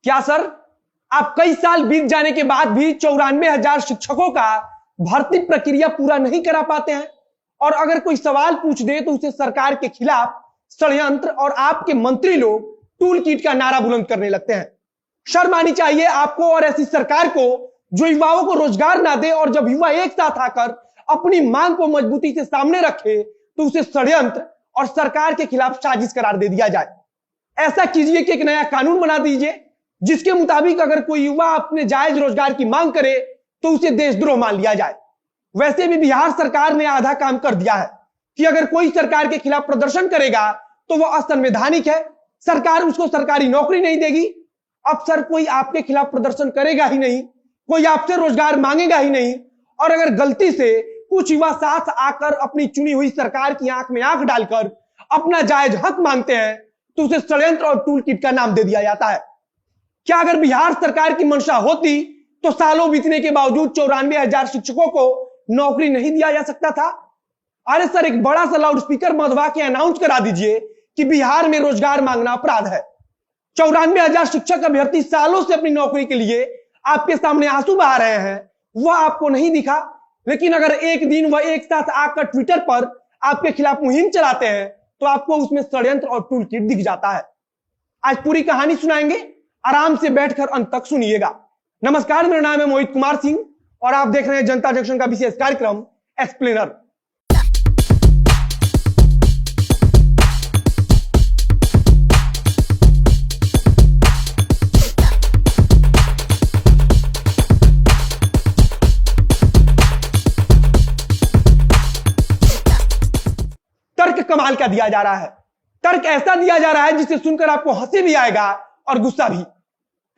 क्या सर, आप कई साल बीत जाने के बाद भी 94,000 शिक्षकों का भर्ती प्रक्रिया पूरा नहीं करा पाते हैं? और अगर कोई सवाल पूछ दे तो उसे सरकार के खिलाफ षड्यंत्र और आपके मंत्री लोग टूल किट का नारा बुलंद करने लगते हैं। शर्म आनी चाहिए आपको और ऐसी सरकार को जो युवाओं को रोजगार ना दे, और जब युवा एक साथ आकर अपनी मांग को मजबूती से सामने रखे तो उसे षड्यंत्र और सरकार के खिलाफ साजिश करार दे दिया जाए। ऐसा कीजिए कि एक नया कानून बना दीजिए जिसके मुताबिक अगर कोई युवा अपने जायज रोजगार की मांग करे तो उसे देशद्रोह मान लिया जाए। वैसे भी बिहार सरकार ने आधा काम कर दिया है कि अगर कोई सरकार के खिलाफ प्रदर्शन करेगा तो वह असंवैधानिक है, सरकार उसको सरकारी नौकरी नहीं देगी। अब सर, कोई आपके खिलाफ प्रदर्शन करेगा ही नहीं, कोई आपसे रोजगार मांगेगा ही नहीं, और अगर गलती से कुछ युवा साथ आकर अपनी चुनी हुई सरकार की आंख में आंख डालकर अपना जायज हक मांगते हैं तो उसे षड्यंत्र और टूल किट का नाम दे दिया जाता है। क्या अगर बिहार सरकार की मंशा होती तो सालों बीतने के बावजूद 94,000 शिक्षकों को नौकरी नहीं दिया जा सकता था? अरे सर, एक बड़ा सा लाउड स्पीकर मधवा के अनाउंस करा दीजिए कि बिहार में रोजगार मांगना अपराध है। 94,000 शिक्षक अभ्यर्थी सालों से अपनी नौकरी के लिए आपके सामने आंसू बहा रहे हैं, वह आपको नहीं दिखा। लेकिन अगर एक दिन वह एक साथ आकर ट्विटर पर आपके खिलाफ मुहिम चलाते हैं तो आपको उसमें षड्यंत्र और टूल किट दिख जाता है। आज पूरी कहानी सुनाएंगे, आराम से बैठकर अंत तक सुनिएगा। नमस्कार, मेरा नाम है मोहित कुमार सिंह और आप देख रहे हैं जनता जंक्शन का विशेष कार्यक्रम एक्सप्लेनर। तर्क कमाल का दिया जा रहा है, तर्क ऐसा दिया जा रहा है जिसे सुनकर आपको हंसी भी आएगा और गुस्सा भी।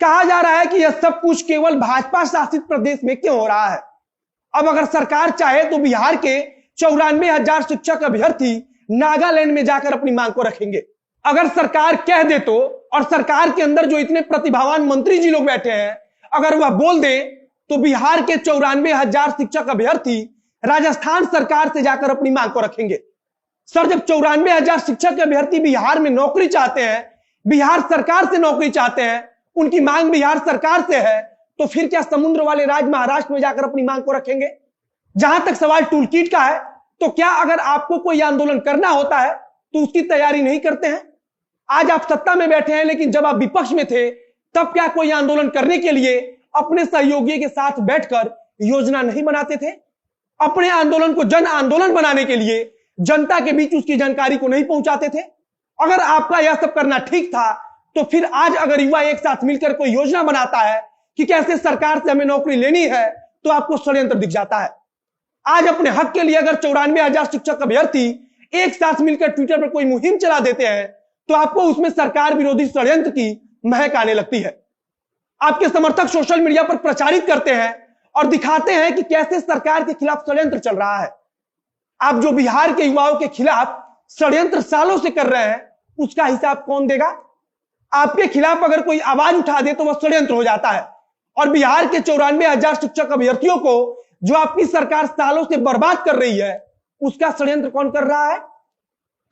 कहा जा रहा है कि यह सब कुछ केवल भाजपा शासित प्रदेश में क्यों हो रहा है। अब अगर सरकार चाहे तो बिहार के 94,000 शिक्षक अभ्यर्थी नागालैंड में जाकर अपनी मांग को रखेंगे। अगर सरकार कह दे तो, और सरकार के अंदर जो इतने प्रतिभावान मंत्री जी लोग बैठे हैं, अगर वह बोल दे तो बिहार के 94,000 शिक्षक अभ्यर्थी राजस्थान सरकार से जाकर अपनी मांग को रखेंगे। सर, जब 94,000 शिक्षक अभ्यर्थी बिहार में नौकरी चाहते हैं, बिहार सरकार से नौकरी चाहते हैं, उनकी मांग बिहार सरकार से है, तो फिर क्या समुद्र वाले राज्य महाराष्ट्र में जाकर अपनी मांग को रखेंगे? जहां तक सवाल टूल किट का है, तो क्या अगर आपको कोई आंदोलन करना होता है तो उसकी तैयारी नहीं करते हैं? आज आप सत्ता में बैठे हैं, लेकिन जब आप विपक्ष में थे तब क्या कोई आंदोलन करने के लिए अपने सहयोगियों के साथ बैठकर योजना नहीं बनाते थे? अपने आंदोलन को जन आंदोलन बनाने के लिए जनता के बीच उसकी जानकारी को नहीं पहुंचाते थे? अगर आपका यह सब करना ठीक था तो फिर आज अगर युवा एक साथ मिलकर कोई योजना बनाता है कि कैसे सरकार से हमें नौकरी लेनी है तो आपको षड्यंत्र दिख जाता है। आज अपने हक के लिए अगर 94,000 शिक्षक अभ्यर्थी एक साथ मिलकर ट्विटर पर कोई मुहिम चला देते हैं तो आपको उसमें सरकार विरोधी षड्यंत्र की महक आने लगती है। आपके समर्थक सोशल मीडिया पर प्रचारित करते हैं और दिखाते हैं कि कैसे सरकार के खिलाफ षड्यंत्र चल रहा है। आप जो बिहार के युवाओं के खिलाफ षड्यंत्र सालों से कर रहे हैं उसका हिसाब कौन देगा? आपके खिलाफ अगर कोई आवाज उठा दे तो वह षड्यंत्र हो जाता है। और बिहार के 94,000 शिक्षक अभ्यर्थियों को जो आपकी सरकार सालों से बर्बाद कर रही है उसका षड्यंत्र कौन कर रहा है?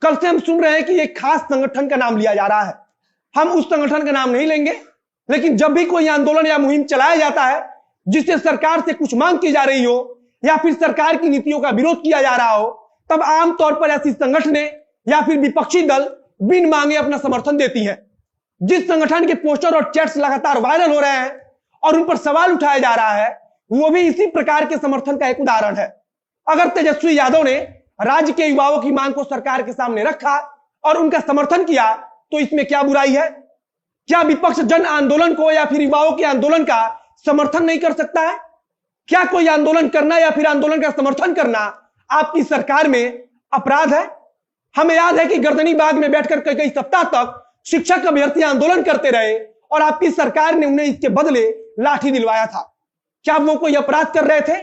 कल से हम सुन रहे हैं कि एक खास संगठन का नाम लिया जा रहा है। हम उस संगठन का नाम नहीं लेंगे, लेकिन जब भी कोई आंदोलन या मुहिम चलाया जाता है जिससे सरकार से कुछ मांग की जा रही हो या फिर सरकार की नीतियों का विरोध किया जा रहा हो, तब आमतौर पर ऐसी संगठनें या फिर विपक्षी दल बिन मांगे अपना समर्थन देती हैं। जिस संगठन के पोस्टर और चैट्स लगातार वायरल हो रहे हैं और उन पर सवाल उठाया जा रहा है, वो भी इसी प्रकार के समर्थन का एक उदाहरण है। अगर तेजस्वी यादव ने राज्य के युवाओं की मांग को सरकार के सामने रखा और उनका समर्थन किया तो इसमें क्या बुराई है? क्या विपक्ष जन आंदोलन को या फिर युवाओं के आंदोलन का समर्थन नहीं कर सकता है? क्या कोई आंदोलन करना या फिर आंदोलन का समर्थन करना आपकी सरकार में अपराध है? हमें याद है कि गर्दनी बाग में बैठकर कई सप्ताह तक शिक्षक अभ्यर्थी आंदोलन करते रहे और आपकी सरकार ने उन्हें इसके बदले लाठी दिलवाया था। क्या वो कोई अपराध कर रहे थे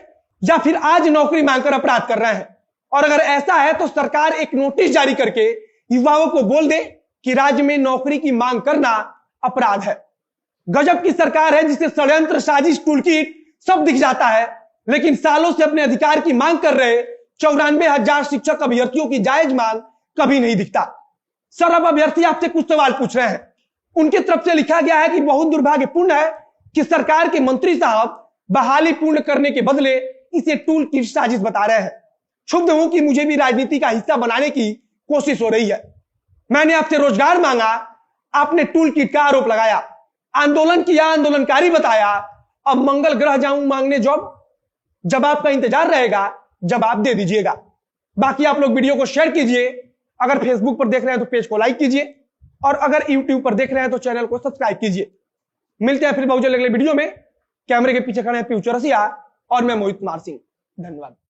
या फिर आज नौकरी मांगकर अपराध कर रहे हैं? और अगर ऐसा है तो सरकार एक नोटिस जारी करके युवाओं को बोल दे कि राज्य में नौकरी की मांग करना अपराध है। गजब की सरकार है जिसे षड्यंत्र, साजिश, टूलकिट सब दिख जाता है, लेकिन सालों से अपने अधिकार की मांग कर रहे 94,000 शिक्षक अभ्यर्थियों की जायज मांग कभी नहीं दिखता। सर, अब अभ्यर्थी आपसे कुछ सवाल पूछ रहे हैं। उनकी तरफ से लिखा गया है कि बहुत दुर्भाग्यपूर्ण है कि सरकार के मंत्री साहब बहाली पूर्ण करने के बदले इसे टूल किट साजिश बता रहे हैं। क्षुब्ध हूं कि मुझे भी राजनीति का हिस्सा बनाने की कोशिश हो रही है। मैंने आपसे रोजगार मांगा, आपने टूल किट का आरोप लगाया, आंदोलन किया, आंदोलनकारी बताया, अब मंगल ग्रह जाऊं मांगने जॉब। जब आपका इंतजार रहेगा, जब आप दे दीजिएगा। बाकी आप लोग वीडियो को शेयर कीजिए, अगर फेसबुक पर देख रहे हैं तो पेज को लाइक कीजिए, और अगर यूट्यूब पर देख रहे हैं तो चैनल को सब्सक्राइब कीजिए। मिलते हैं फिर बहुत जल्द अगले वीडियो में। कैमरे के पीछे खड़े हैं पीयू चौरसिया और मैं मोहित कुमार सिंह। धन्यवाद।